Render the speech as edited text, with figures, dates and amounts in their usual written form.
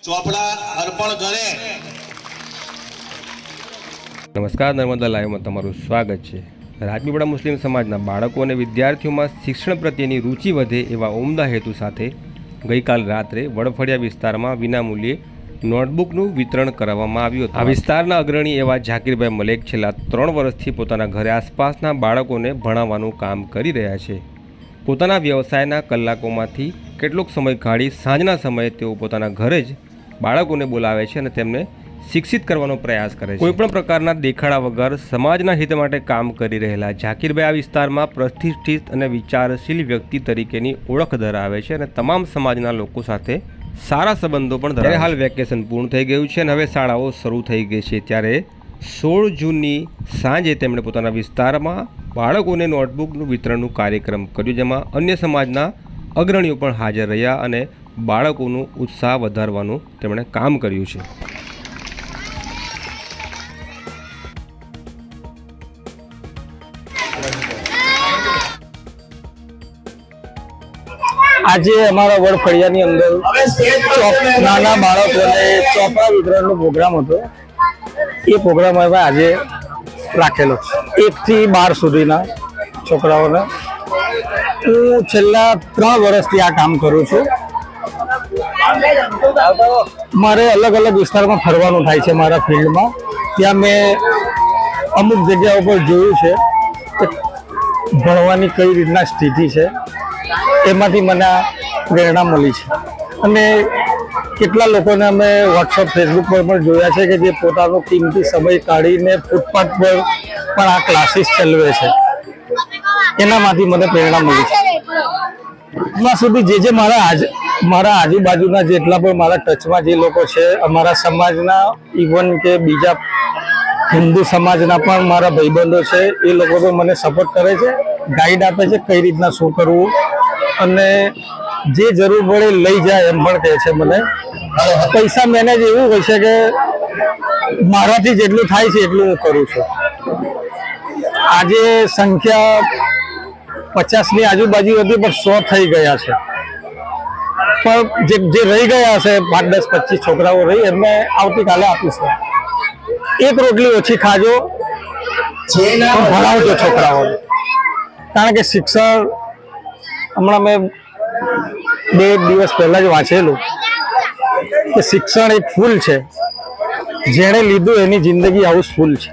ચોપડા અર્પણ કરે। નમસ્કાર, નર્મદા લાઈવમાં તમારું સ્વાગત છે। રાજપીપળા મુસ્લિમ સમાજના બાળકો અને વિદ્યાર્થીઓમાં શિક્ષણ પ્રત્યેની રુચિ વધે એવા ઉમદા હેતુ સાથે ગઈકાલ રાત્રે વડફળિયા વિસ્તારમાં વિનામૂલ્યે નોટબુકનું વિતરણ કરવામાં આવ્યું હતું। આ વિસ્તારના અગ્રણી એવા ઝાકીરભાઈ મલેક છેલ્લા 3 વર્ષથી પોતાના ઘરે આસપાસના બાળકોને ભણાવવાનું કામ કરી રહ્યા છે। પોતાના વ્યવસાયના કલાકોમાંથી કેટલોક સમય કાઢી સાંજના સમયે તેઓ પોતાના ઘરે જ બાળકોને બોલાવે છે અને તેમને શિક્ષિત કરવાનો પ્રયાસ કરે છે। કોઈપણ પ્રકારના દેખાડા વગર સમાજના હિત માટે કામ કરી રહેલા ઝાકીરભાઈ આ વિસ્તારમાં પ્રતિષ્ઠિત અને વિચારશીલ વ્યક્તિ તરીકેની ઓળખ ધરાવે છે અને તમામ સમાજના લોકો સાથે સારા સંબંધો પણ ધરાવે છે। હાલ વેકેશન પૂર્ણ થઈ ગયું છે અને હવે શાળાઓ શરૂ થઈ ગઈ છે, ત્યારે 16 જૂનની સાંજે તેમણે પોતાના વિસ્તારમાં બાળકોને નોટબુકનું વિતરણનું કાર્યક્રમ કર્યું, જેમાં અન્ય સમાજના અગ્રણીઓ પણ હાજર રહ્યા અને બાળકોનું ઉત્સાહ વધારવાનું તેમણે કામ કર્યું છે। આજે અમારા વડફળિયાની અંદર નાના બાળકોને ચોપડા વિતરણનો પ્રોગ્રામ હતો। એ પ્રોગ્રામ હવે આજે રાખેલો 1 થી 12 સુધીના છોકરાઓને। હું છેલ્લા 3 વર્ષથી આ કામ કરું છું। મારે અલગ અલગ વિસ્તારમાં ફરવાનું થાય છે મારા ફિલ્ડમાં। ત્યાં મેં અમુક જગ્યાઓ પર જોયું છે કે ભણવાની કઈ રીતના સ્થિતિ છે, એમાંથી મને આ પ્રેરણા મળી છે। અને કેટલા લોકોને અમે વોટ્સઅપ ફેસબુક પર પણ જોયા છે કે જે પોતાનો કિંમતી સમય કાઢીને ફૂટપાથ પર પણ આ ક્લાસીસ ચલાવે છે। એનામાંથી મને પ્રેરણા મળી છે। હમણાં સુધી જે મારા આજુબાજુના જેટલા પણ મારા ટચમાં જે લોકો છે, અમારા સમાજના, ઇવન કે બીજા હિન્દુ સમાજના પણ મારા ભાઈબંધો છે, એ લોકો તો મને સપોર્ટ કરે છે, ગાઈડ આપે છે કઈ રીતના શું કરવું, અને જે જરૂર પડે લઈ જાય એમ પણ કહે છે મને। પૈસા મેનેજ એવું હોય છે કે મારાથી જેટલું થાય છે એટલું હું કરું છું। આજે સંખ્યા 50ની આજુબાજુ હતી, પણ 100 થઈ ગયા છે। પણ જે રહી ગયા હશે 5, 10, 25 છોકરાઓ રહી, એમને આવતીકાલે આપીશું। 1 રોટલી ઓછી ખાજો, ભણાવજો છોકરાઓને, કારણ કે શિક્ષણ હમણાં મેં 2 દિવસ પહેલા જ વાંચેલું કે શિક્ષણ એક ફૂલ છે, જેણે લીધું એની જિંદગી હાઉસફુલ છે।